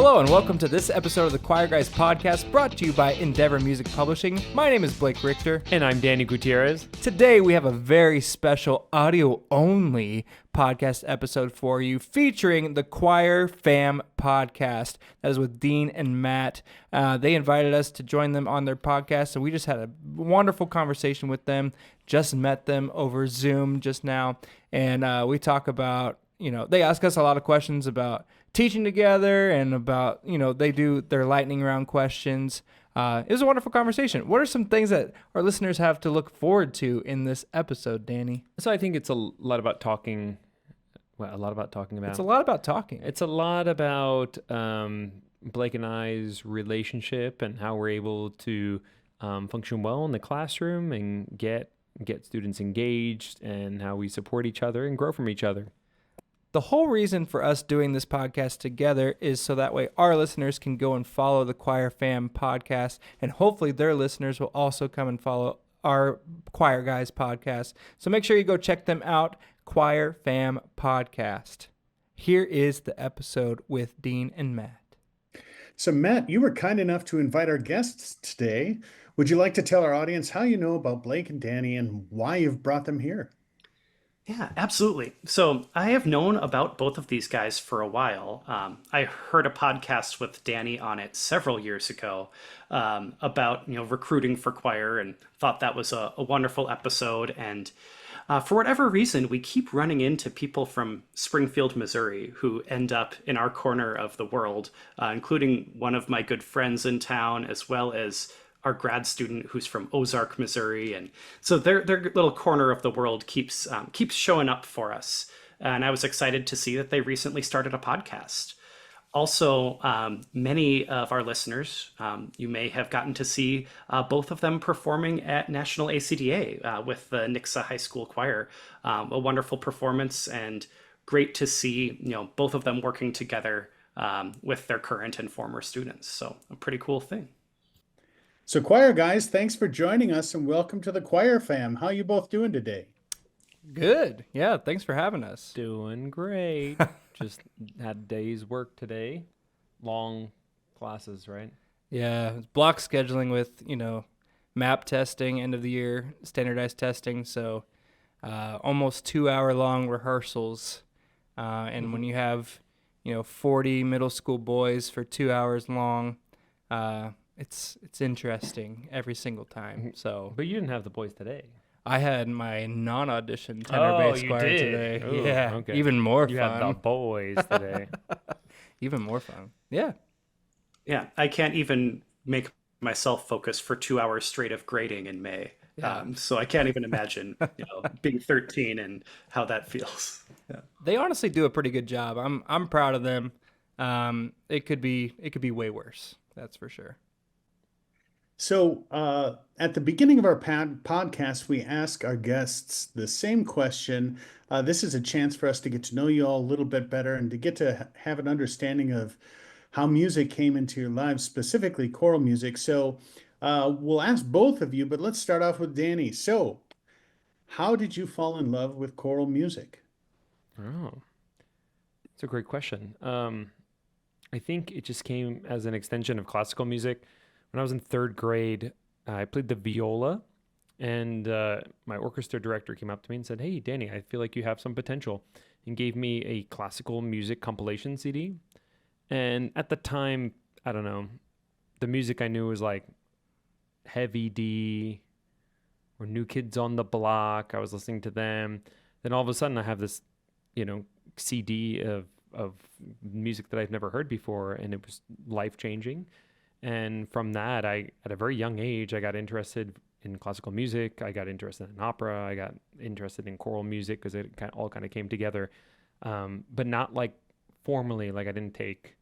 Hello and welcome to this episode of the Choir Guys podcast brought to you by Endeavor Music Publishing. My name is Blake Richter. And I'm Danny Gutierrez. Today we have a very special audio-only podcast episode for you featuring the Choir Fam podcast. That is with Dean and Matt. They invited us to join them on their podcast, and we just had a wonderful conversation with them. Just met them over Zoom just now, and we talk about, they ask us a lot of questions about teaching together and about, they do their lightning round questions. It was a wonderful conversation. What are some things that our listeners have to look forward to in this episode, Danny? So I think it's a lot about talking. Well, a lot about talking about. It's a lot about talking. It's a lot about Blake and I's relationship and how we're able to function well in the classroom and get students engaged and how we support each other and grow from each other. The whole reason for us doing this podcast together is so that way our listeners can go and follow the Choir Fam podcast, and hopefully their listeners will also come and follow our Choir Guys podcast. So make sure you go check them out, Choir Fam podcast. Here is the episode with Dean and Matt. So Matt, you were kind enough to invite our guests today. Would you like to tell our audience how you know about Blake and Danny and why you've brought them here? Yeah, absolutely. So I have known about both of these guys for a while. I heard a podcast with Danny on it several years ago about recruiting for choir, and thought that was a wonderful episode. And for whatever reason, we keep running into people from Springfield, Missouri, who end up in our corner of the world, including one of my good friends in town, as well as our grad student who's from Ozark, Missouri. And so their little corner of the world keeps showing up for us. And I was excited to see that they recently started a podcast. Also, many of our listeners, you may have gotten to see both of them performing at National ACDA with the Nixa High School Choir. A wonderful performance, and great to see both of them working together with their current and former students. So a pretty cool thing. So Choir Guys, thanks for joining us and welcome to the Choir Fam. How are you both doing today? Good. Yeah, thanks for having us. Doing great. Just had a day's work today. Long classes, right? Yeah, it's block scheduling with, map testing, end of the year, standardized testing. So almost 2-hour long rehearsals. And when you have, 40 middle school boys for 2 hours long, it's interesting every single time. So, But you didn't have the boys today. I had my non-audition tenor bass choir today. Ooh, yeah, okay. even more You fun. had the boys today. Even more fun. Yeah. Yeah, I can't even make myself focus for 2 hours straight of grading in May. Yeah. So I can't even imagine being 13 and how that feels. Yeah. They honestly do a pretty good job. I'm proud of them. It could be way worse. That's for sure. So at the beginning of our podcast, we ask our guests the same question. This is a chance for us to get to know you all a little bit better and to get to have an understanding of how music came into your lives, specifically choral music. So we'll ask both of you, but let's start off with Danny. So how did you fall in love with choral music? Oh, that's a great question. I think it just came as an extension of classical music. When I was in third grade, I played the viola, and my orchestra director came up to me and said, "Hey, Danny, I feel like you have some potential," and gave me a classical music compilation CD. And at the time, I don't know, the music I knew was like Heavy D or New Kids on the Block. I was listening to them. Then all of a sudden, I have this, CD of music that I've never heard before, and it was life-changing. And from that, at a very young age, I got interested in classical music. I got interested in opera. I got interested in choral music because it all kind of came together, but not like formally. Like I didn't take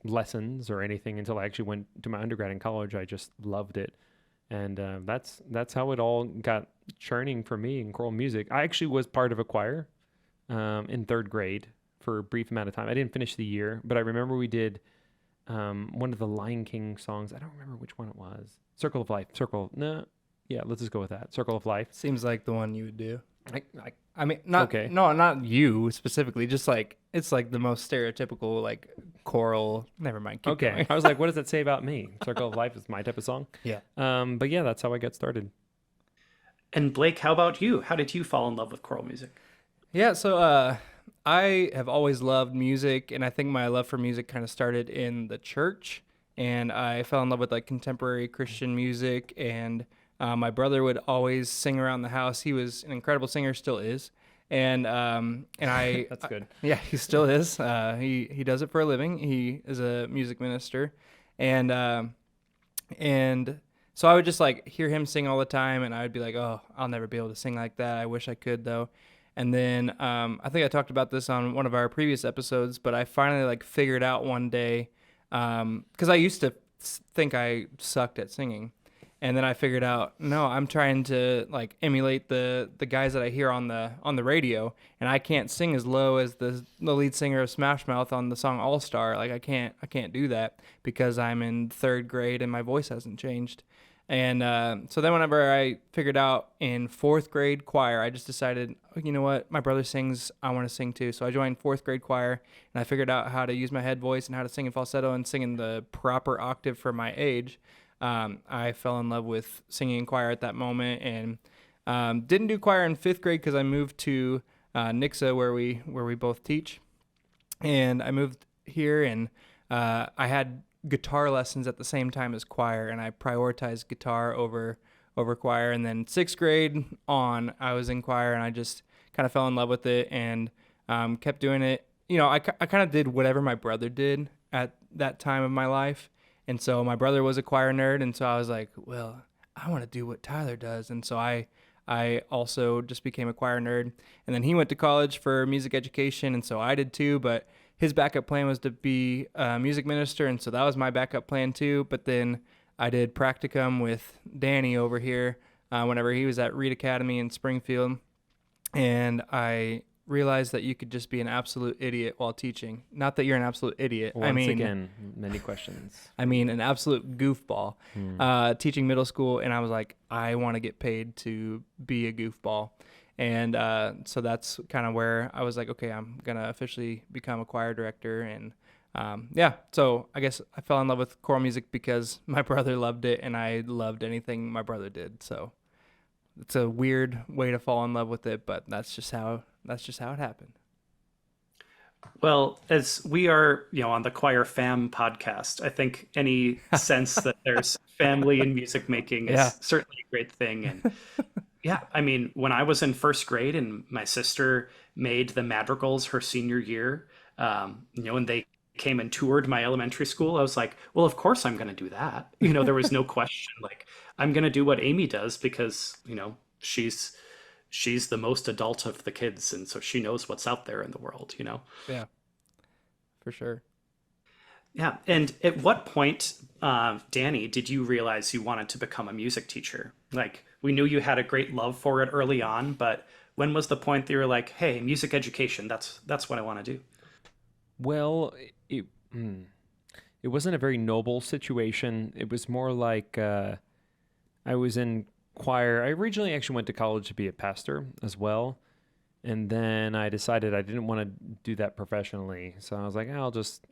lessons or anything until I actually went to my undergrad in college. I just loved it, and that's how it all got churning for me in choral music. I actually was part of a choir in third grade for a brief amount of time. I didn't finish the year, but I remember we did one of the Lion King songs. I don't remember which one it was. Circle of Life. Let's just go with that. Circle of Life. Seems like the one you would do. I I mean, not Okay. no, not you specifically. Just like it's like the most stereotypical like choral. Never mind. Keep Okay. going. I was like, what does that say about me? Circle of Life is my type of song. Yeah. But yeah, that's how I got started. And Blake, how about you? How did you fall in love with choral music? Yeah, so I have always loved music, and I think my love for music kind of started in the church, and I fell in love with like contemporary Christian music, and my brother would always sing around the house. He was an incredible singer, still is, and I That's good. yeah, he still is. He does it for a living. He is a music minister, and and so I would just like hear him sing all the time, and I would be like, oh, I'll never be able to sing like that. I wish I could though. And then I think I talked about this on one of our previous episodes, but I finally like figured out one day because I used to think I sucked at singing, and then I figured out no, I'm trying to like emulate the guys that I hear on the radio, and I can't sing as low as the lead singer of Smash Mouth on the song All Star. Like I can't do that because I'm in third grade and my voice hasn't changed. And so then whenever I figured out in fourth grade choir, I just decided, oh, you know what, my brother sings, I want to sing too. So I joined fourth grade choir, and I figured out how to use my head voice and how to sing in falsetto and sing in the proper octave for my age. I fell in love with singing in choir at that moment, and didn't do choir in fifth grade because I moved to Nixa where we both teach, and I moved here, and I had guitar lessons at the same time as choir, and I prioritized guitar over choir. And then sixth grade on, I was in choir, and I just kind of fell in love with it and kept doing it. You know, I kind of did whatever my brother did at that time of my life, and so my brother was a choir nerd, and so I was like, well, I want to do what Tyler does, and so I also just became a choir nerd. And then he went to college for music education, and so I did too, but his backup plan was to be a music minister, and so that was my backup plan too. But then I did practicum with Danny over here whenever he was at Reed Academy in Springfield, and I realized that you could just be an absolute idiot while teaching. Not that you're an absolute idiot. Once again, many questions. I mean, an absolute goofball teaching middle school, and I was like, I want to get paid to be a goofball. And so that's kind of where I was like, okay, I'm going to officially become a choir director. And yeah, so I guess I fell in love with choral music because my brother loved it, and I loved anything my brother did. So it's a weird way to fall in love with it, but that's just how it happened. Well, as we are, on the Choir Fam podcast, I think any sense that there's family in music making is Yeah. certainly a great thing. And yeah, I mean, when I was in first grade and my sister made the madrigals her senior year, and they came and toured my elementary school, I was like, well, of course I'm going to do that. There was no question. Like, I'm going to do what Amy does because, she's the most adult of the kids, and so she knows what's out there in the world. Yeah, for sure. Yeah. And at what point, Danny, did you realize you wanted to become a music teacher? Like, we knew you had a great love for it early on, but when was the point that you were like, hey, music education, that's what I want to do? Well, it wasn't a very noble situation. It was more like I was in choir. I originally actually went to college to be a pastor as well. And then I decided I didn't want to do that professionally. So I was like, I'll just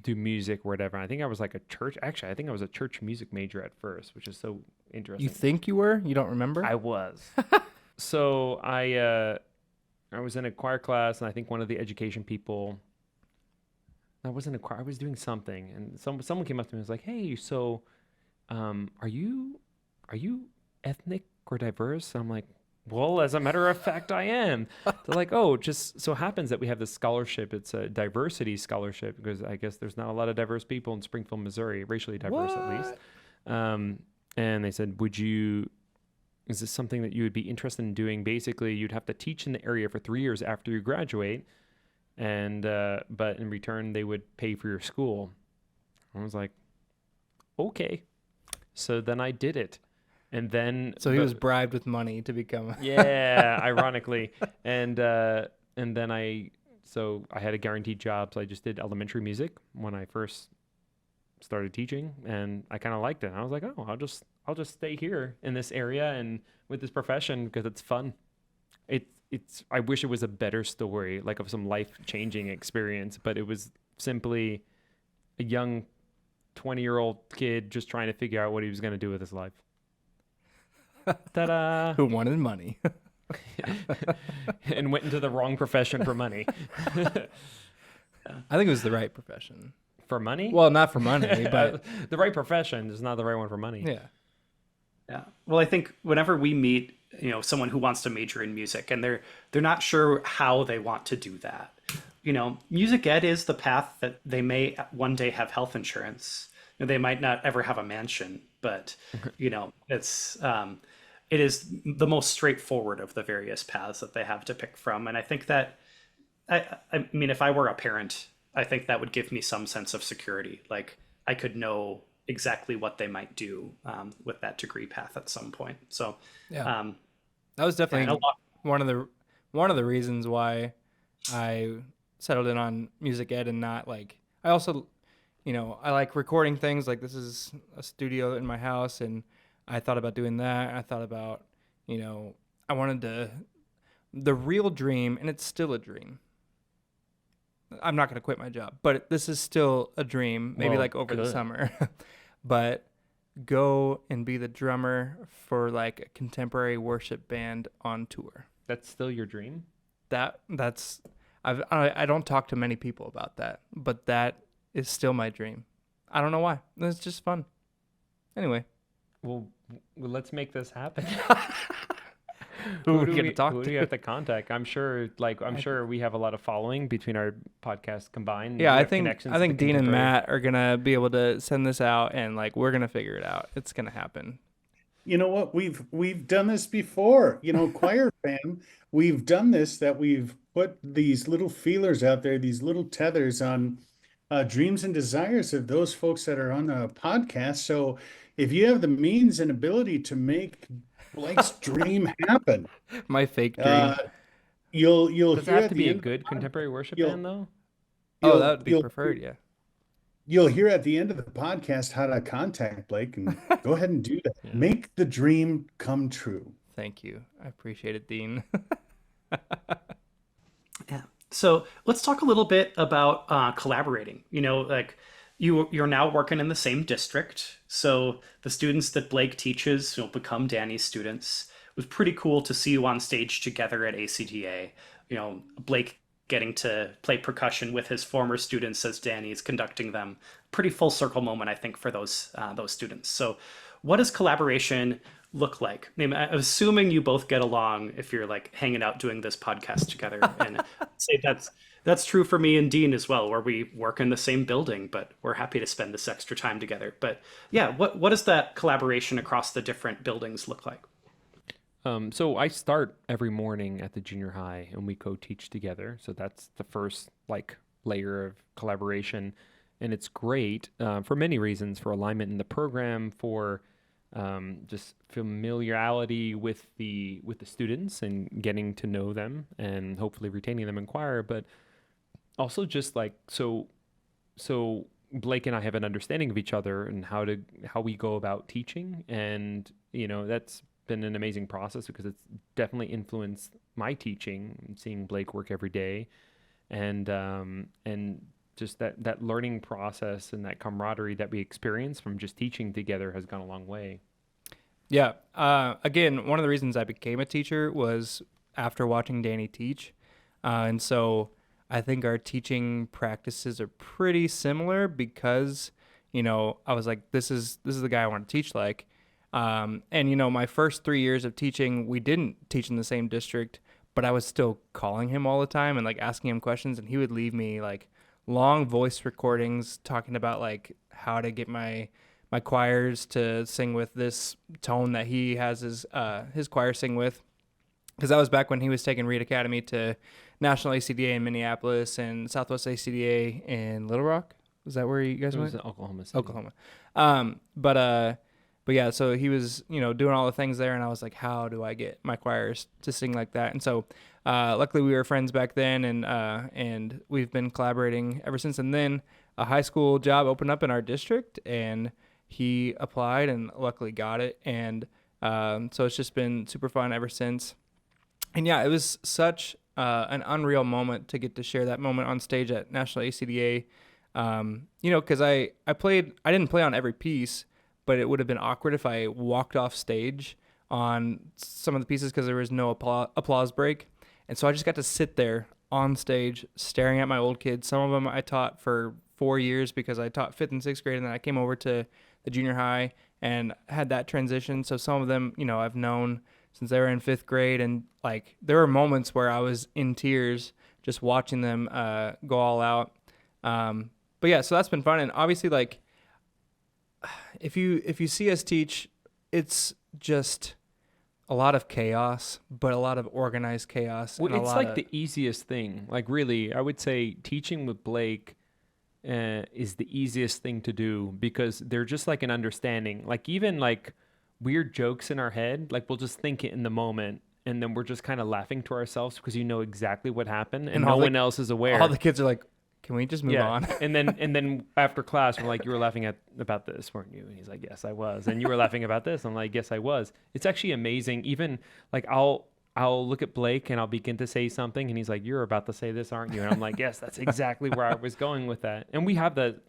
do music or whatever. And I think I was like I think I was a church music major at first, which is so interesting. You think you were? You don't remember? I was. So I was in a choir class, and I think one of the education people, I wasn't a choir, I was doing something, and someone came up to me and was like, hey, so are you ethnic or diverse? And I'm like, well, as a matter of fact, I am. They're like, oh, just so happens that we have this scholarship. It's a diversity scholarship because I guess there's not a lot of diverse people in Springfield, Missouri, racially diverse at least. And they said, is this something that you would be interested in doing? Basically, you'd have to teach in the area for 3 years after you graduate, and but in return, they would pay for your school. I was like, okay. So then I did it. And then So he was bribed with money to become. yeah, ironically. And then I had a guaranteed job. So I just did elementary music when I first started teaching, and I kind of liked it. And I was like, oh, I'll just stay here in this area and with this profession because it's fun. it's I wish it was a better story, like of some life-changing experience, but it was simply a young 20-year-old kid just trying to figure out what he was going to do with his life. Ta-da! Who wanted money? And went into the wrong profession for money. I think it was the right profession. For money? Well, not for money, but the right profession is not the right one for money. yeah. Yeah. Well, I think whenever we meet, someone who wants to major in music and they're not sure how they want to do that. Music ed is the path that they may one day have health insurance. They might not ever have a mansion, but it is the most straightforward of the various paths that they have to pick from. And I think that I mean, if I were a parent, I think that would give me some sense of security. Like I could know exactly what they might do with that degree path at some point. So Yeah. That was definitely one of the reasons why I settled in on music ed and not like I also I like recording things. Like this is a studio in my house, and I thought about doing that. I thought about I wanted the real dream, and it's still a dream. I'm not going to quit my job, but this is still a dream, maybe Well, like over the good. summer. But go and be the drummer for like a contemporary worship band on tour. That's still your dream? That's I don't talk to many people about that, but that is still my dream. I don't know why. It's just fun. Anyway, Well, let's make this happen. who are we going to talk who do to? we have to contact? I'm sure we have a lot of following between our podcasts combined. Yeah, We I have think connections I to think the Dean and contemporary- Matt are gonna be able to send this out, and like we're gonna figure it out. It's gonna happen. You know what? We've done this before. Choir fam, we've done this, that we've put these little feelers out there, these little tethers on dreams and desires of those folks that are on a podcast. So if you have the means and ability to make Blake's dream happen, My fake dream. you'll Does it hear have at to the be a end. good contemporary worship you'll- band, though? Oh, that would be you'll- preferred. Yeah. You'll hear at the end of the podcast how to contact Blake, and go ahead and do that. Yeah. Make the dream come true. Thank you. I appreciate it, Dean. Yeah. So let's talk a little bit about collaborating. Like you're now working in the same district, so the students that Blake teaches will become Danny's students. It was pretty cool to see you on stage together at ACDA. Blake getting to play percussion with his former students as Danny's conducting them. Pretty full circle moment, I think, for those students. So, what does collaboration look like? I mean, I'm assuming you both get along if you're like hanging out doing this podcast together, and I'd say that's true for me and Dean as well, where we work in the same building, but we're happy to spend this extra time together. But yeah, what does that collaboration across the different buildings look like? So I start every morning at the junior high, and we co-teach together. So that's the first layer of collaboration, and it's great for many reasons: for alignment in the program, for just familiarity with the students and getting to know them, and hopefully retaining them in choir. But also just so Blake and I have an understanding of each other and how we go about teaching, and that's been an amazing process because it's definitely influenced my teaching, seeing Blake work every day, and just that learning process and that camaraderie that we experience from just teaching together has gone a long way. Yeah. Again, one of the reasons I became a teacher was after watching Danny teach. And so I think our teaching practices are pretty similar because, I was like, this is the guy I want to teach like. And, my first 3 years of teaching, we didn't teach in the same district, but I was still calling him all the time and like asking him questions, and he would leave me like long voice recordings talking about like how to get my choirs to sing with this tone that he has his choir sing with. Because that was back when he was taking Reed Academy to National ACDA in Minneapolis and Southwest ACDA in Little Rock. Was that where you guys It went? was in Oklahoma City. Oklahoma. But yeah, so he was, doing all the things there, and I was like, how do I get my choirs to sing like that? And so, luckily we were friends back then, and we've been collaborating ever since. And then a high school job opened up in our district, and he applied and luckily got it. And so it's just been super fun ever since. And yeah, it was such an unreal moment to get to share that moment on stage at National ACDA. Because I didn't play on every piece, but it would have been awkward if I walked off stage on some of the pieces because there was no applause break. And so I just got to sit there on stage staring at my old kids. Some of them I taught for 4 years because I taught 5th and 6th grade, and then I came over to the junior high and had that transition. So some of them, I've known since they were in 5th grade, and like there were moments where I was in tears just watching them go all out. But yeah, so that's been fun. And obviously, like if you see us teach, it's just a lot of chaos, but a lot of organized chaos. Well, and it's like the easiest thing. Like really, I would say teaching with Blake is the easiest thing to do because they're just like an understanding. Like even like weird jokes in our head, like we'll just think it in the moment, and then we're just kind of laughing to ourselves because you know exactly what happened, and no one else is aware. All the kids are like, "Can we just move on?" and then after class, we're like, "You were laughing about this, weren't you?" And he's like, "Yes, I was." And you were laughing about this. I'm like, "Yes, I was." It's actually amazing. Even like I'll look at Blake and I'll begin to say something, and he's like, "You're about to say this, aren't you?" And I'm like, "Yes, that's exactly where I was going with that." And we have that,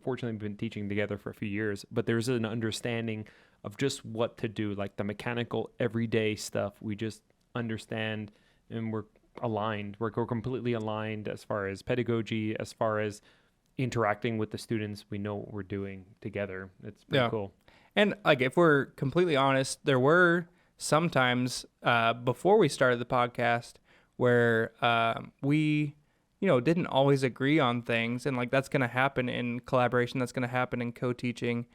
fortunately, we've been teaching together for a few years, but there's an understanding of just what to do, like the mechanical everyday stuff. We just understand, and we're aligned. We're completely aligned as far as pedagogy, as far as interacting with the students. We know what we're doing together. It's pretty cool. And like, if we're completely honest, there were sometimes before we started the podcast where we didn't always agree on things, and like that's going to happen in collaboration, that's going to happen in co-teaching,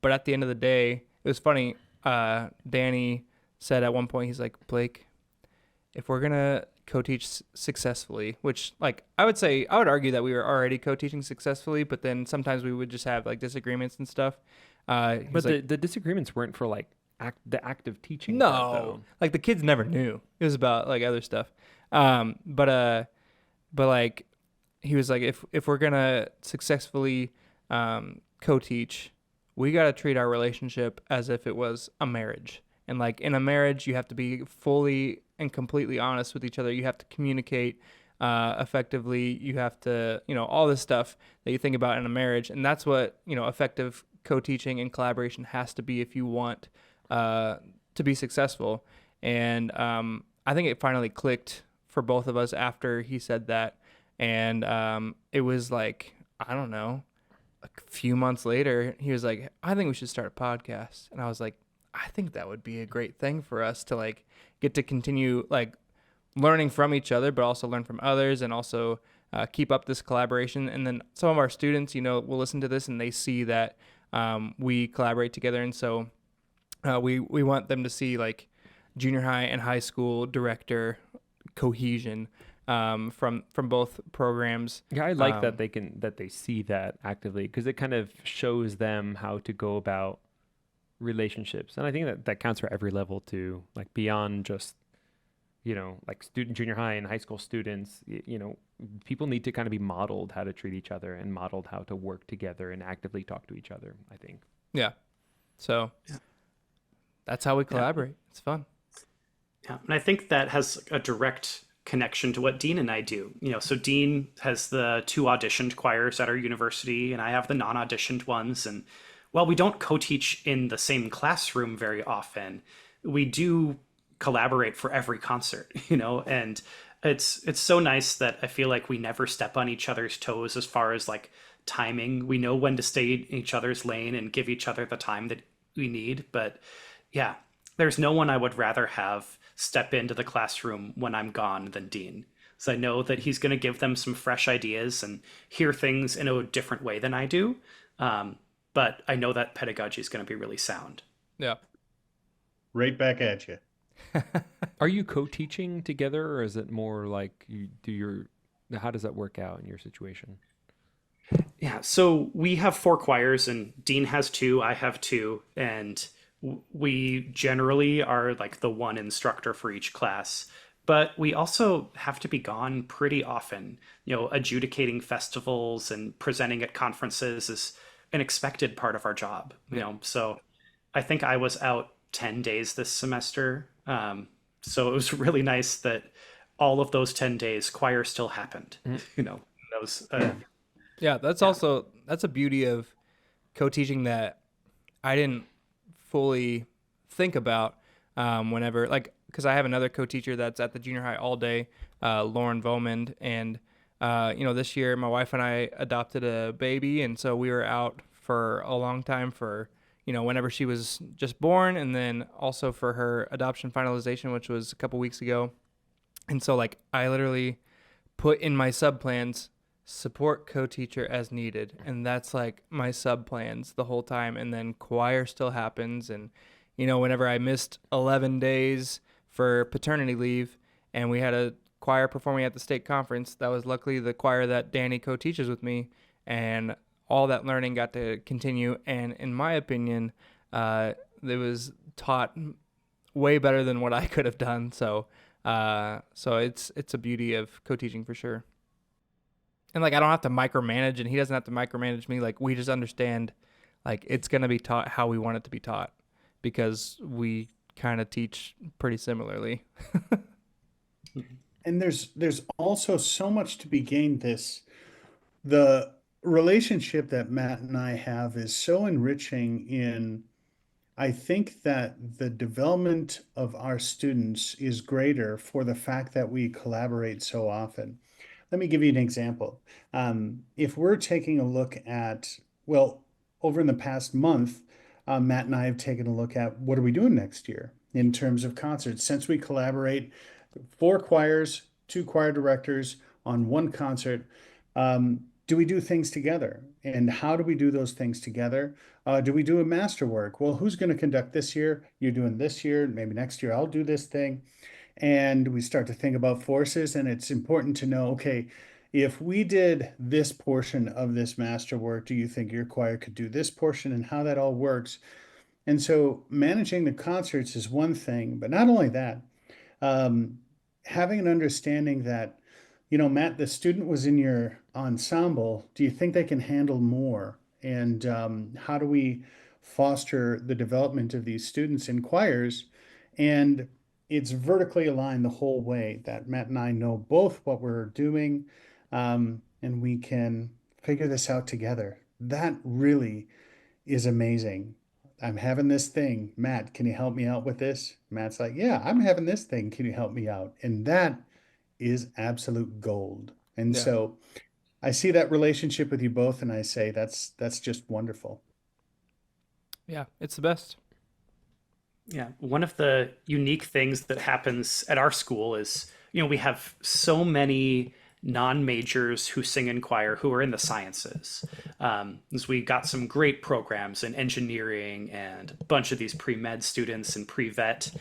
but at the end of the day, it was funny. Danny said at one point, he's like, "Blake, if we're going to co-teach successfully," which like I would argue that we were already co-teaching successfully, but then sometimes we would just have like disagreements and stuff. But the disagreements weren't for like the act of teaching. No, like the kids never knew. It was about like other stuff. But like he was like, if we're gonna successfully co-teach, we gotta treat our relationship as if it was a marriage. And like in a marriage, you have to be fully and completely honest with each other. You have to communicate effectively. You have to, all this stuff that you think about in a marriage. And that's what, effective co-teaching and collaboration has to be if you want to be successful. And I think it finally clicked for both of us after he said that. And it was like, I don't know, a few months later, he was like, "I think we should start a podcast." And I was like, I think that would be a great thing for us to like get to continue like learning from each other, but also learn from others, and also keep up this collaboration. And then some of our students, will listen to this and they see that we collaborate together. And so we want them to see like junior high and high school director cohesion from both programs. Yeah, I like that they see that actively, because it kind of shows them how to go about relationships. And I think that counts for every level too, like beyond just like junior high and high school students. People need to kind of be modeled how to treat each other and modeled how to work together and actively talk to each other, I think. So that's how we collaborate. It's fun. And I think that has a direct connection to what Dean and I do. So Dean has the 2 auditioned choirs at our university, and I have the non-auditioned ones. And while we don't co-teach in the same classroom very often, we do collaborate for every concert, and it's so nice that I feel like we never step on each other's toes as far as like timing. We know when to stay in each other's lane and give each other the time that we need. But yeah, there's no one I would rather have step into the classroom when I'm gone than Dean. So I know that he's going to give them some fresh ideas and hear things in a different way than I do. But I know that pedagogy is going to be really sound. Yeah. Right back at you. Are you co-teaching together, or is it more like how does that work out in your situation? Yeah, so we have 4 choirs, and Dean has 2, I have 2, and we generally are like the one instructor for each class. But we also have to be gone pretty often. Adjudicating festivals and presenting at conferences is an expected part of our job. So I think I was out 10 days this semester. So it was really nice that all of those 10 days choir still happened. That was Yeah, yeah. that's a beauty of co-teaching that I didn't fully think about whenever, like, because I have another co-teacher that's at the junior high all day, Lauren Vomond, and this year my wife and I adopted a baby, and so we were out for a long time for whenever she was just born, and then also for her adoption finalization, which was a couple weeks ago. And so like I literally put in my sub plans support co-teacher as needed, and that's like my sub plans the whole time. And then choir still happens, and whenever I missed 11 days for paternity leave and we had a choir performing at the state conference, that was luckily the choir that Danny co-teaches with me, and all that learning got to continue. And in my opinion, it was taught way better than what I could have done. So it's a beauty of co-teaching for sure. And like I don't have to micromanage, and he doesn't have to micromanage me. Like we just understand, like it's gonna be taught how we want it to be taught, because we kind of teach pretty similarly. And there's also so much to be gained. The relationship that Matt and I have is so enriching in, I think that the development of our students is greater for the fact that we collaborate so often. Let me give you an example. If we're taking a look at, well, over in the past month, Matt and I have taken a look at what are we doing next year in terms of concerts. Since we collaborate, four choirs, two choir directors on one concert, do we do things together? And how do we do those things together? Do we do a masterwork? Well, who's going to conduct this year? You're doing this year. Maybe next year I'll do this thing. And we start to think about forces, and it's important to know, okay, if we did this portion of this masterwork, do you think your choir could do this portion, and how that all works? And so managing the concerts is one thing, but not only that, um, having an understanding that, Matt, the student was in your ensemble. Do you think they can handle more? And how do we foster the development of these students in choirs? And it's vertically aligned the whole way that Matt and I know both what we're doing, and we can figure this out together. That really is amazing. I'm having this thing. Matt, can you help me out with this? Matt's like, yeah, I'm having this thing. Can you help me out? And that is absolute gold. And Yeah, so I see that relationship with you both, and I say that's just wonderful. yeah, it's the best. Yeah, one of the unique things that happens at our school is, we have so many non-majors who sing in choir who are in the sciences. As we got some great programs in engineering and a bunch of these pre-med students and pre-vet,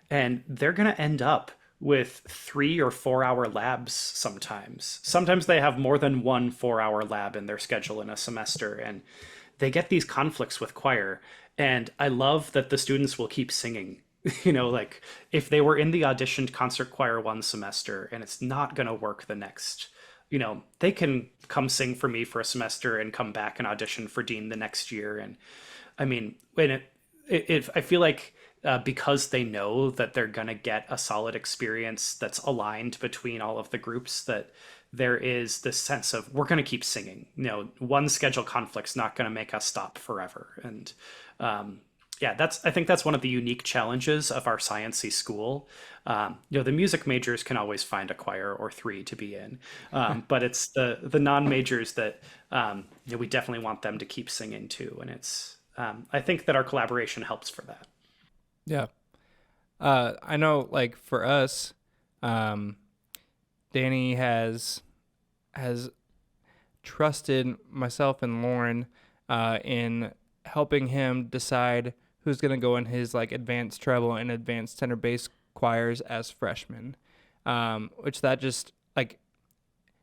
and they're going to end up with 3 or 4 hour labs sometimes. Sometimes they have more than one 4 hour lab in their schedule in a semester, and they get these conflicts with choir. And I love that the students will keep singing. Like if they were in the auditioned concert choir one semester and it's not going to work the next, they can come sing for me for a semester and come back and audition for Dean the next year. And I mean, when I feel like because they know that they're going to get a solid experience that's aligned between all of the groups, that there is this sense of we're going to keep singing. One schedule conflict's not going to make us stop forever. And yeah, I think that's one of the unique challenges of our sciencey school. The music majors can always find a choir or three to be in, but it's the non-majors that we definitely want them to keep singing too. And I think that our collaboration helps for that. Yeah. I know, like for us, um, Danny has trusted myself and Lauren in helping him decide who's gonna go in his like advanced treble and advanced tenor bass choirs as freshmen. Which that just like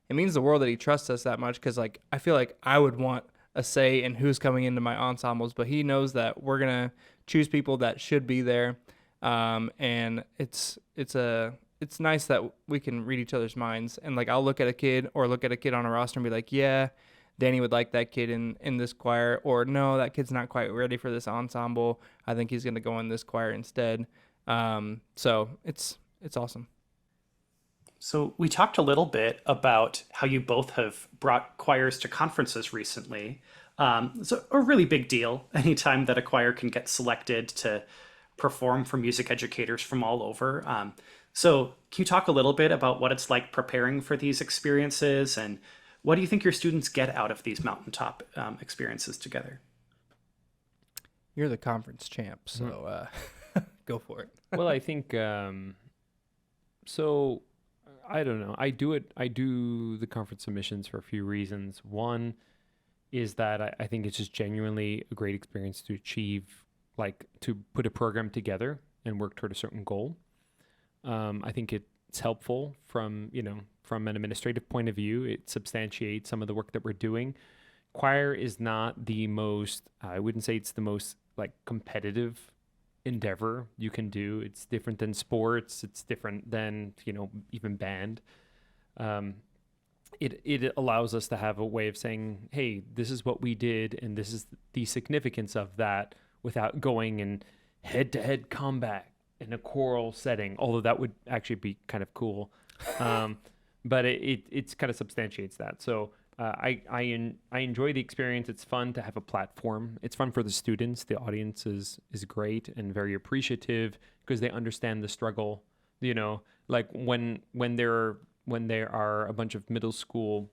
it means the world that he trusts us that much, because like I feel like I would want a say in who's coming into my ensembles, but he knows that we're gonna choose people that should be there, and it's nice that we can read each other's minds. And like I'll look at a kid on a roster and be like, yeah, Danny would like that kid in this choir, or no, that kid's not quite ready for this ensemble. I think he's gonna go in this choir instead. So it's awesome. So we talked a little bit about how you both have brought choirs to conferences recently. It's a really big deal anytime that a choir can get selected to perform for music educators from all over. So can you talk a little bit about what it's like preparing for these experiences, and what do you think your students get out of these mountaintop experiences together? You're the conference champ, so go for it. Well, I think so. I don't know. I do the conference submissions for a few reasons. One is that I think it's just genuinely a great experience to achieve, like to put a program together and work toward a certain goal. I think it's helpful from an administrative point of view. It substantiates some of the work that we're doing. Choir is not the most, I wouldn't say it's the most like competitive endeavor you can do. It's different than sports. It's different than, even band. It allows us to have a way of saying, hey, this is what we did, and this is the significance of that, without going in head-to-head combat in a choral setting, although that would actually be kind of cool. But it's kind of substantiates that. So I enjoy the experience. It's fun to have a platform. It's fun for the students. The audience is great and very appreciative because they understand the struggle. Like when there are a bunch of middle school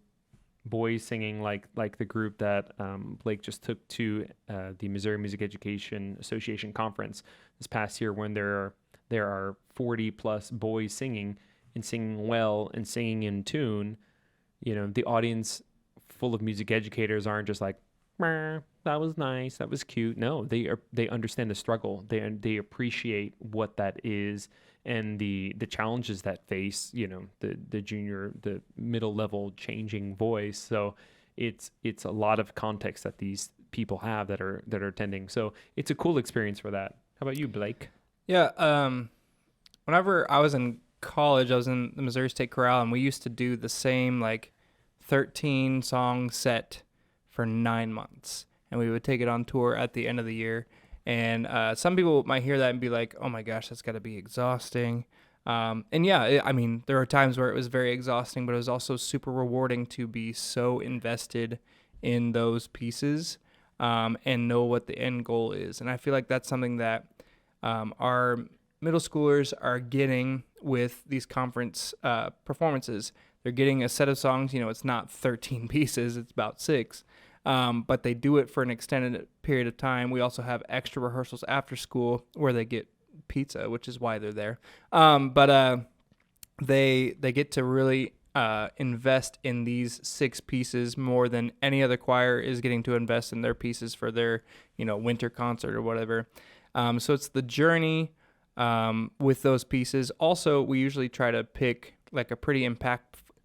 boys singing like the group that Blake just took to the Missouri Music Education Association conference this past year, when there are 40 plus boys singing and singing well and singing in tune. The audience full of music educators aren't just like, that was nice, that was cute. No, they understand the struggle. They appreciate what that is and the challenges that face, the junior, the middle level changing voice. So it's a lot of context that these people have that are attending. So it's a cool experience for that. How about you, Blake? Yeah. Whenever I was in college, I was in the Missouri State Chorale, and we used to do the same 13 song set for 9 months, and we would take it on tour at the end of the year. And some people might hear that and be like, oh my gosh, that's got to be exhausting. And yeah, I mean, there are times where it was very exhausting, but it was also super rewarding to be so invested in those pieces and know what the end goal is. And I feel like that's something that our middle schoolers are getting with these conference performances. They're getting a set of songs. It's not 13 pieces, it's about 6. But they do it for an extended period of time. We also have extra rehearsals after school where they get pizza, which is why they're there. But they get to really invest in these 6 pieces more than any other choir is getting to invest in their pieces for their winter concert or whatever. So it's the journey with those pieces. Also, we usually try to pick like a pretty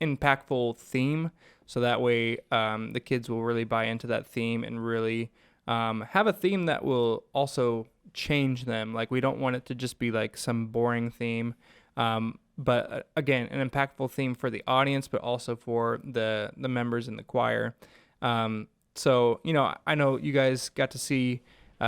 impactful theme, so that way the kids will really buy into that theme and really have a theme that will also change them. Like, we don't want it to just be like some boring theme, but again, an impactful theme for the audience, but also for the members in the choir. So I know you guys got to see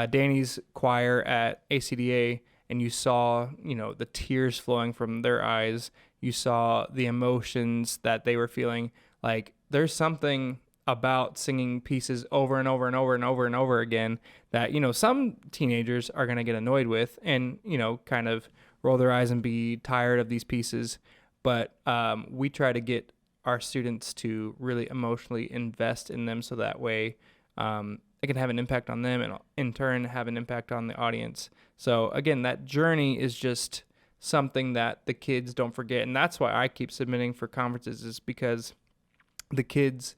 Danny's choir at ACDA, and you saw the tears flowing from their eyes. You saw the emotions that they were feeling. Like, there's something about singing pieces over and over and over and over and over again that, some teenagers are going to get annoyed with and, kind of roll their eyes and be tired of these pieces. But we try to get our students to really emotionally invest in them, so that way it can have an impact on them and in turn have an impact on the audience. So again, that journey is just something that the kids don't forget. And that's why I keep submitting for conferences, is because the kids,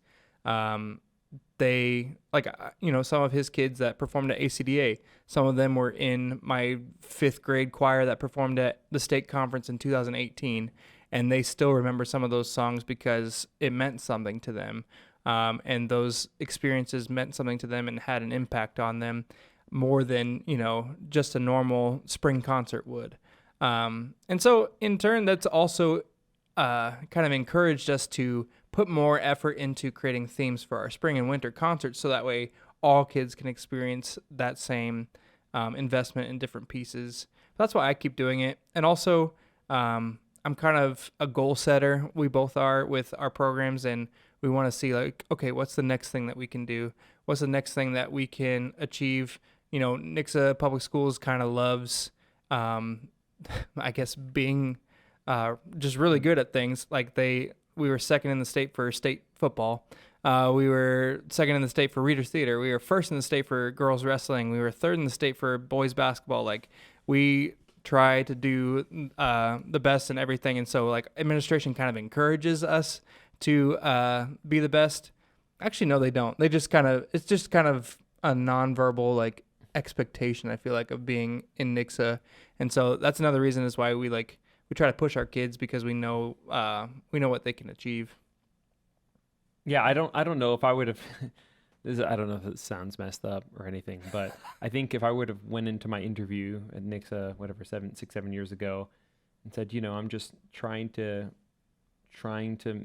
they some of his kids that performed at ACDA, some of them were in my 5th grade choir that performed at the state conference in 2018. And they still remember some of those songs because it meant something to them. And those experiences meant something to them and had an impact on them more than, just a normal spring concert would. And so in turn, that's also kind of encouraged us to put more effort into creating themes for our spring and winter concerts, so that way all kids can experience that same investment in different pieces. That's why I keep doing it. And also, I'm kind of a goal setter. We both are with our programs, and we want to see like, okay, what's the next thing that we can do? What's the next thing that we can achieve? Nixa Public Schools kind of loves, I guess, being just really good at things. Like we were second in the state for state football. We were second in the state for Reader's Theater. We were first in the state for girls wrestling. We were third in the state for boys basketball. Like we try to do the best in everything. And so like administration kind of encourages us to be the best. Actually, no, they don't. It's just kind of a nonverbal like expectation, I feel like, of being in Nixa. And so that's another reason is why we try to push our kids, because we know what they can achieve. Yeah, I don't know if I would have I don't know if it sounds messed up or anything, but I think if I would have went into my interview at Nixa, whatever, 7 years ago, and said, I'm just trying to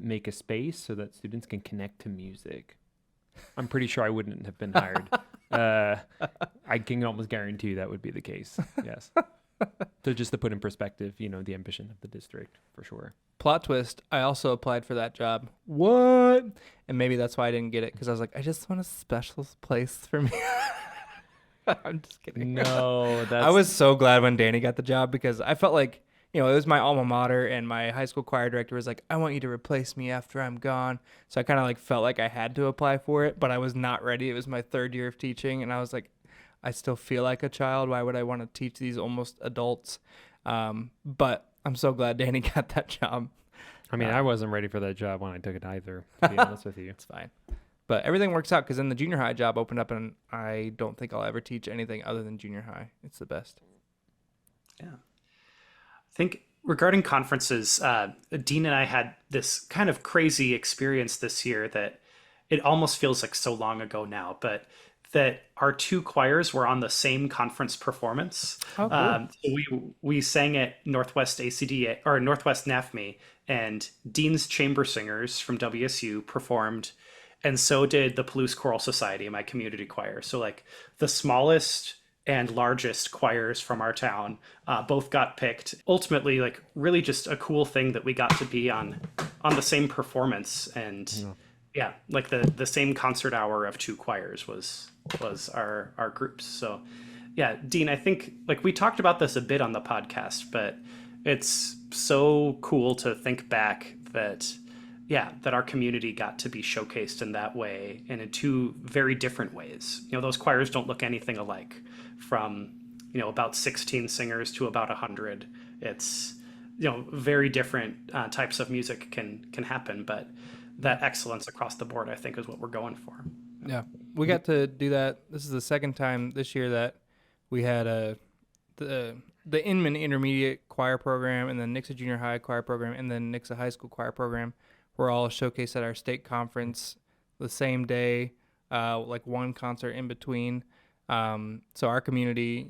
make a space so that students can connect to music, I'm pretty sure I wouldn't have been hired. I can almost guarantee that would be the case. Yes. So just to put in perspective, the ambition of the district, for sure. Plot twist, I also applied for that job. What? And maybe that's why I didn't get it, because I was like, I just want a special place for me. I'm just kidding. No, I was so glad when Danny got the job, because I felt like, it was my alma mater, and my high school choir director was like, I want you to replace me after I'm gone. So I kind of like felt like I had to apply for it, but I was not ready. It was my third year of teaching, and I was like, I still feel like a child. Why would I want to teach these almost adults? But I'm so glad Danny got that job. I mean, I wasn't ready for that job when I took it either, to be honest with you. It's fine. But everything works out, because then the junior high job opened up, and I don't think I'll ever teach anything other than junior high. It's the best. Yeah. I think regarding conferences, Dean and I had this kind of crazy experience this year that it almost feels like so long ago now, but that our two choirs were on the same conference performance. Oh, cool. So we sang at Northwest ACDA or Northwest NAFME, and Dean's Chamber Singers from WSU performed, and so did the Palouse Choral Society, my community choir. So like the smallest and largest choirs from our town both got picked. Ultimately, like really just a cool thing that we got to be on the same performance, and yeah, like the same concert hour of two choirs was our groups. So yeah, Dean, I think like we talked about this a bit on the podcast, but it's so cool to think back that our community got to be showcased in that way, and in two very different ways. Those choirs don't look anything alike, from about 16 singers to about 100. It's very different types of music can happen, but that excellence across the board, I think, is what we're going for. Yeah, we got to do that. This is the second time this year that we had the Inman Intermediate Choir Program, and then Nixa Junior High Choir Program, and then Nixa High School Choir Program were all showcased at our state conference the same day, like one concert in between. So our community,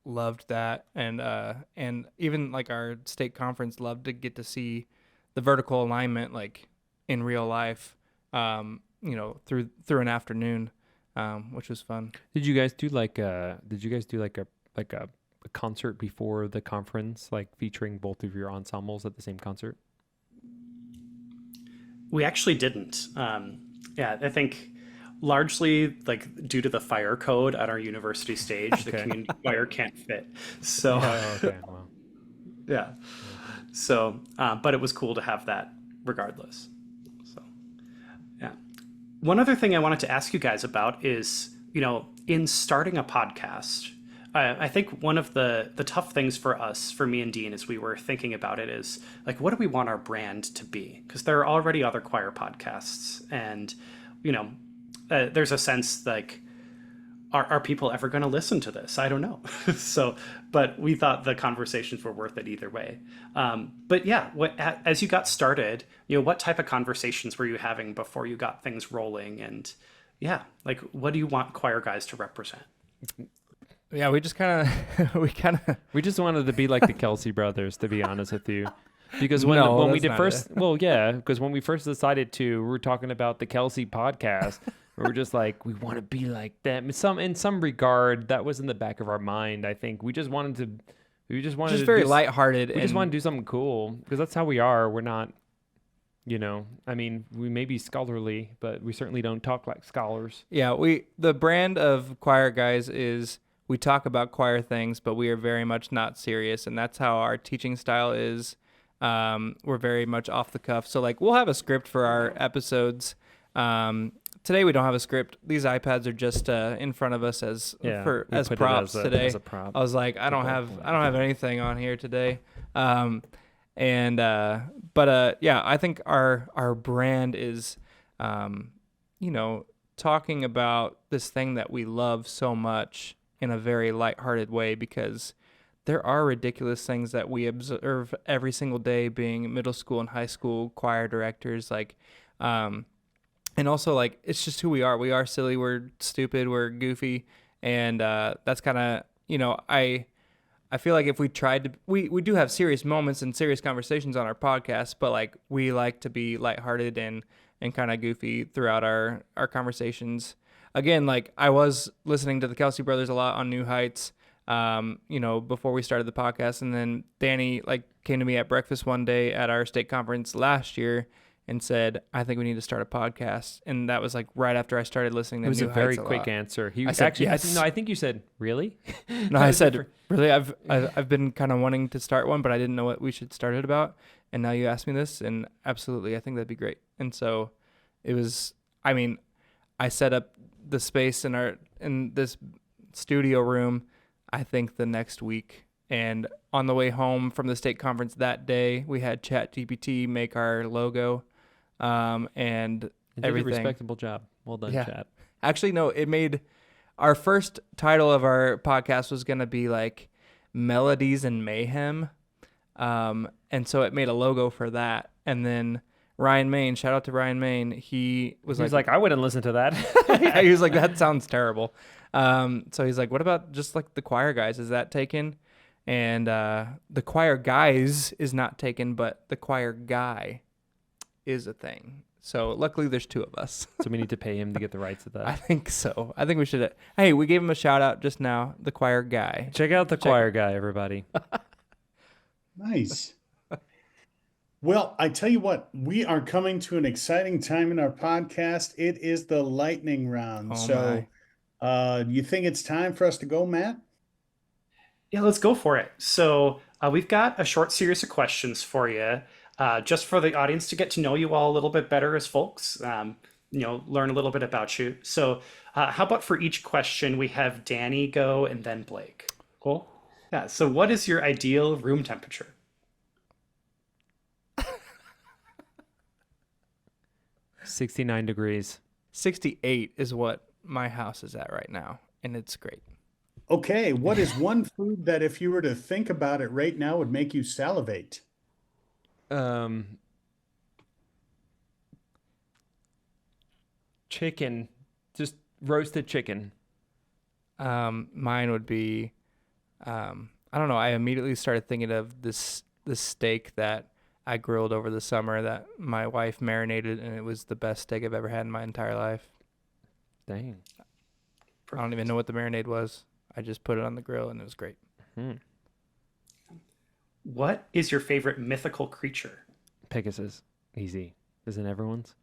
loved that, and even like our state conference loved to get to see the vertical alignment like in real life, through an afternoon, which was fun. Did you guys do like a concert before the conference, like featuring both of your ensembles at the same concert? We actually didn't. I think largely like due to the fire code at our university stage, the community choir can't fit. So Wow. Yeah. So, but it was cool to have that regardless. So, yeah. One other thing I wanted to ask you guys about is, in starting a podcast, I think one of the tough things for me and Dean, as we were thinking about it, is like, what do we want our brand to be? Because there are already other choir podcasts, and, there's a sense like, are people ever going to listen to this? I don't know. So, but we thought the conversations were worth it either way. But yeah, as you got started, what type of conversations were you having before you got things rolling? And yeah, like, what do you want choir guys to represent? Yeah, we just we just wanted to be like the Kelsey brothers, to be honest with you. Because when we first decided to, we were talking about the Kelsey podcast. We were just like, we want to be like them. In some regard, that was in the back of our mind. I think we just wanted We just wanted Just to very do, lighthearted. We just and want to do something cool because that's how we are. We're not, I mean, we may be scholarly, but we certainly don't talk like scholars. Yeah, the brand of choir guys is we talk about choir things, but we are very much not serious, and that's how our teaching style is. We're very much off the cuff. So like we'll have a script for our episodes. Today we don't have a script. These iPads are just in front of us as We as put it props today. as a prop. I was like, I don't have anything on here today. Yeah, I think our brand is, talking about this thing that we love so much in a very lighthearted way, because there are ridiculous things that we observe every single day being middle school and high school choir directors, and also like it's just who we are. We are silly, we're stupid, we're goofy, and that's kind of, I feel like if we tried to, we do have serious moments and serious conversations on our podcast, but like we like to be lighthearted and kind of goofy throughout our conversations. Again, like I was listening to the Kelsey brothers a lot on New Heights, before we started the podcast. And then Danny like came to me at breakfast one day at our state conference last year and said, I think we need to start a podcast. And that was like right after I started listening to It was New a very Heights quick lot. answer. He I said, actually, yes. I think you said, really? No, I said, really, I've been kind of wanting to start one, but I didn't know what we should start it about. And now you asked me this, and absolutely, I think that'd be great. And so it was, I set up the space in this studio room, I think the next week. And on the way home from the state conference that day, we had ChatGPT make our logo, and You did everything. a respectable job. Well done, Yeah. Chat. Actually, no, it made our first title of our podcast was going to be like Melodies and Mayhem. And so it made a logo for that. And then Ryan Main, shout out to Ryan Main. He was like, I wouldn't listen to that. yeah, he was like, that sounds terrible. So he's like, what about just like the choir guys? Is that taken? And the choir guys is not taken, but the choir guy is a thing. So luckily there's two of us. So we need to pay him to get the rights to that. I think so. I think we should. Hey, we gave him a shout out just now, the choir guy. Check out the choir guy, everybody. Nice. Well, I tell you what, we are coming to an exciting time in our podcast. It is the lightning round. You think it's time for us to go, Matt? Yeah, let's go for it. So we've got a short series of questions for you, just for the audience to get to know you all a little bit better as folks, learn a little bit about you. So how about for each question, we have Danny go and then Blake. Cool. Yeah, so what is your ideal room temperature? 69 degrees. 68 is what my house is at right now, and it's great. Okay, what is one food that if you were to think about it right now would make you salivate? Chicken. Just roasted chicken. Mine would be, I don't know. I immediately started thinking of this steak that I grilled over the summer that my wife marinated, and it was the best steak I've ever had in my entire life. Dang. I don't even know what the marinade was. I just put it on the grill, and it was great. What is your favorite mythical creature? Pegasus. Easy. Isn't everyone's?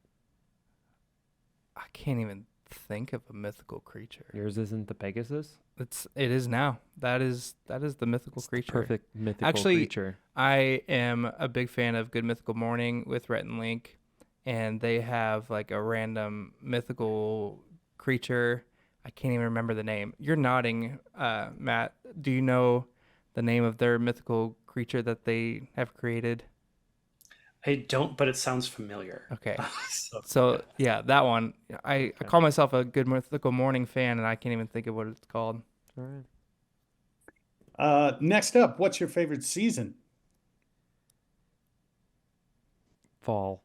I can't even think of a mythical creature. Yours isn't the Pegasus? It is now. That is the mythical creature. Perfect mythical creature. I am a big fan of Good Mythical Morning with Rhett and Link, and they have like a random mythical creature. I can't even remember the name. You're nodding, Matt. Do you know the name of their mythical creature that they have created? I don't, but it sounds familiar. Okay. So yeah, that one. I call myself a Good Mythical Morning fan, and I can't even think of what it's called. All right. Next up, what's your favorite season? Fall.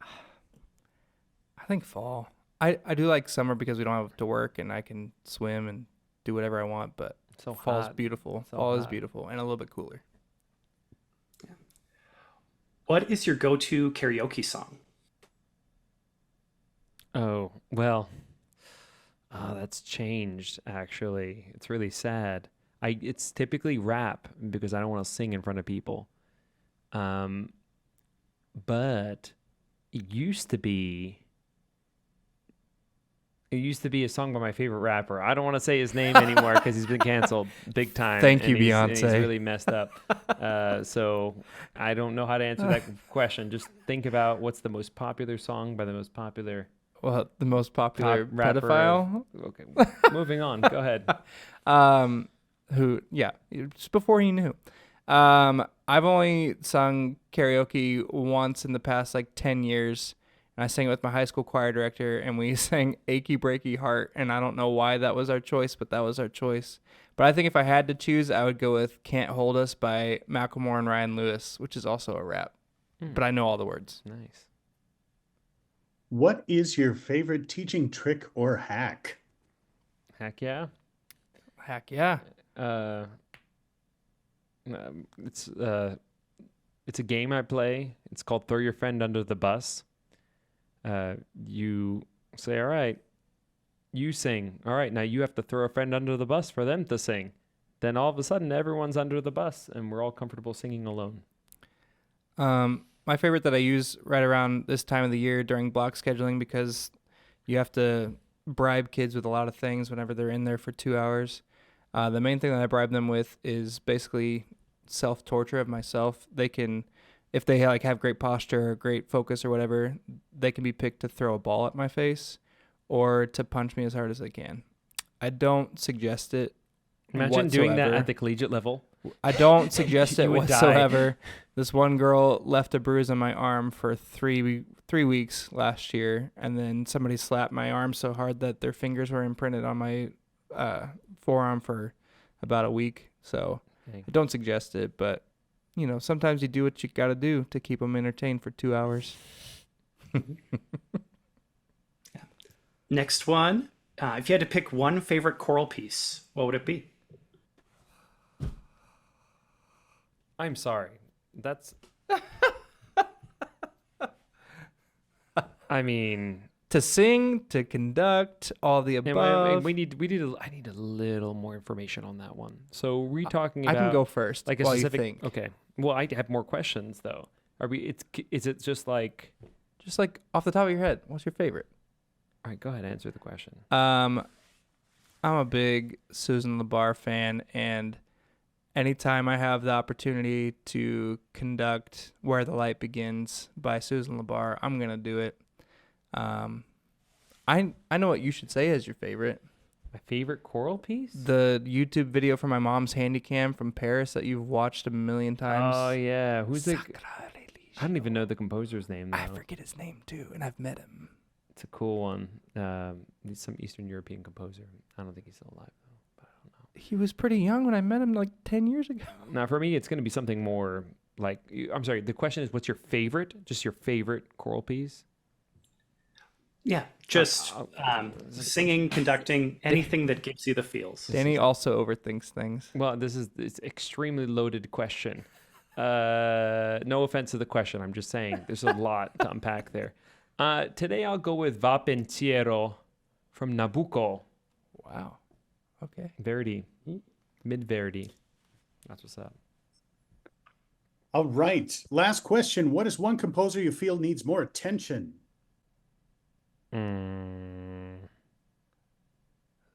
I think fall. I do like summer because we don't have to work and I can swim and do whatever I want, but So fall's hot. beautiful. So Fall is hot. beautiful and a little bit cooler. What is your go-to karaoke song? Oh, well. That's changed, actually. It's really sad. It's typically rap because I don't want to sing in front of people. But it used to be a song by my favorite rapper. I don't want to say his name anymore because he's been canceled big time. Thank you, and Beyonce. he's really messed up. So I don't know how to answer that question. Just think about what's the most popular song by the most popular Well, the most popular top rapper. pedophile. Okay, moving on. Go ahead. Just before he knew. I've only sung karaoke once in the past 10 years. And I sang it with my high school choir director, and we sang Achy Breaky Heart. And I don't know why that was our choice, but that was our choice. But I think if I had to choose, I would go with Can't Hold Us by Macklemore and Ryan Lewis, which is also a rap. But I know all the words. Nice. What is your favorite teaching trick or hack? Heck yeah. Heck yeah. It's a game I play. It's called Throw Your Friend Under the Bus. You say, all right, you sing. All right, now you have to throw a friend under the bus for them to sing. Then all of a sudden, everyone's under the bus, and we're all comfortable singing alone. My favorite that I use right around this time of the year during block scheduling, because you have to bribe kids with a lot of things whenever they're in there for 2 hours. The main thing that I bribe them with is basically self-torture of myself. They can, if they have great posture or great focus or whatever, they can be picked to throw a ball at my face or to punch me as hard as they can. I don't suggest it. Imagine doing that whatsoever. at the collegiate level. I don't suggest it You would die. whatsoever. This one girl left a bruise on my arm for 3 weeks last year, and then somebody slapped my arm so hard that their fingers were imprinted on my forearm for about a week. So Dang. I don't suggest it, but sometimes you do what you got to do to keep them entertained for 2 hours. Next one. If you had to pick one favorite choral piece, what would it be? I'm sorry. That's. I mean, To sing, to conduct, all the above. I need a little more information on that one. So we talking about? I can go first. Like a while specific. you think. Okay. Well, I have more questions though. Is it just like? Just off the top of your head, what's your favorite? All right, go ahead. Answer the question. I'm a big Susan LeBar fan, and anytime I have the opportunity to conduct Where the Light Begins by Susan LeBar, I'm gonna do it. I know what you should say as your favorite. My favorite choral piece? The YouTube video from my mom's handycam from Paris that you've watched a million times. Oh yeah, who's the? Sacra Religion. I don't even know the composer's name. Though. I forget his name too, and I've met him. It's a cool one. He's some Eastern European composer. I don't think he's still alive though. But I don't know. He was pretty young when I met him 10 years ago. Now for me, it's going to be something more like. I'm sorry. The question is, what's your favorite? Just your favorite choral piece? Yeah, just singing, conducting, anything that gives you the feels. Danny also overthinks things. Well, it's extremely loaded question. No offense to the question. I'm just saying there's a lot to unpack there. Today I'll go with Va Pensiero from Nabucco. Wow. Okay. Verdi. Mid Verdi. That's what's up. All right. Last question. What is one composer you feel needs more attention?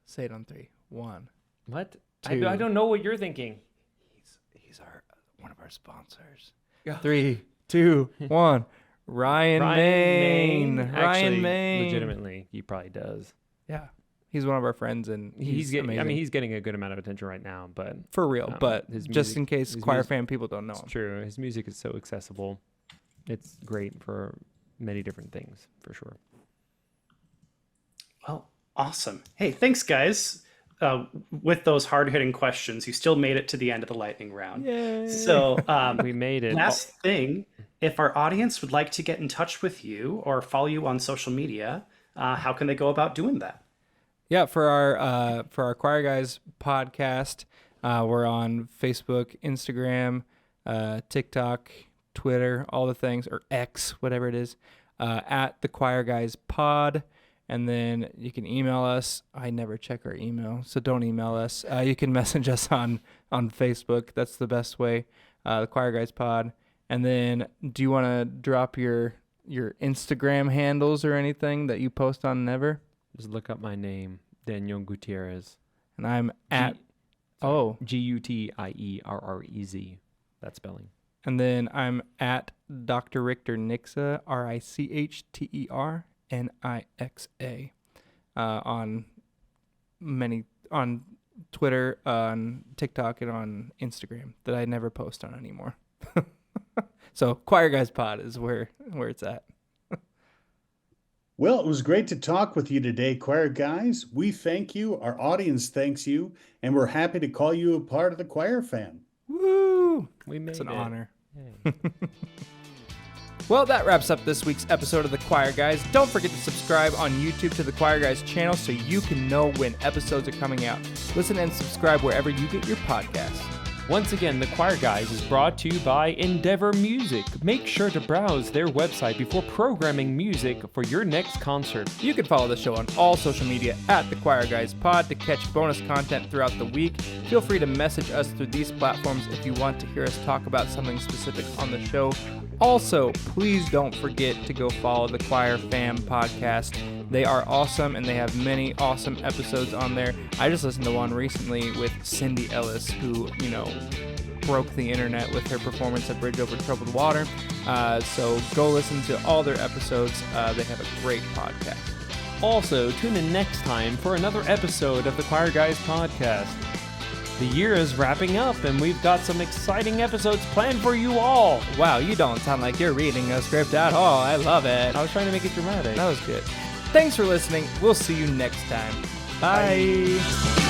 Say it on 3. 1. What? Two. I don't know what you're thinking. He's one of our sponsors. 3, 2, 1. Ryan Main. Actually, Ryan Main. legitimately, he probably does. Yeah. He's one of our friends, and he's getting. amazing. I mean, he's getting a good amount of attention right now, but for real. But his just music- in case his choir music- fan people don't know it's him. true. His music is so accessible. It's great for many different things, for sure. Well, awesome. Hey, thanks, guys. With those hard-hitting questions, you still made it to the end of the lightning round. Yay. So, We made it. last thing, if our audience would like to get in touch with you or follow you on social media, how can they go about doing that? Yeah, for our Choir Guys podcast, we're on Facebook, Instagram, TikTok, Twitter, all the things, or X, whatever it is, at the Choir Guys Pod. And then you can email us. I never check our email, so don't email us. You can message us on Facebook. That's the best way. The Choir Guys Pod. And then, do you want to drop your Instagram handles or anything that you post on Never? Just look up my name, Daniel Gutierrez. And I'm at Gutierrez. That spelling. And then I'm at Dr. Richter Nixa, RichterNixa, on Twitter, on TikTok, and on Instagram that I never post on anymore. So Choir Guys Pod is where it's at. Well, it was great to talk with you today, Choir Guys. We thank you, our audience thanks you, and we're happy to call you a part of the Choir fam. Woo! We made It's an it. honor. Yay. Well, that wraps up this week's episode of The Choir Guys. Don't forget to subscribe on YouTube to The Choir Guys channel so you can know when episodes are coming out. Listen and subscribe wherever you get your podcasts. Once again, The Choir Guys is brought to you by Endeavor Music. Make sure to browse their website before programming music for your next concert. You can follow the show on all social media at The Choir Guys Pod to catch bonus content throughout the week. Feel free to message us through these platforms if you want to hear us talk about something specific on the show. Also, please don't forget to go follow the Choir Fam podcast. They are awesome, and they have many awesome episodes on there. I just listened to one recently with Cindy Ellis, who, broke the internet with her performance at Bridge Over Troubled Water. So go listen to all their episodes. They have a great podcast. Also, tune in next time for another episode of the Choir Guys podcast. The year is wrapping up, and we've got some exciting episodes planned for you all. Wow, you don't sound like you're reading a script at all. I love it. I was trying to make it dramatic. That was good. Thanks for listening. We'll see you next time. Bye.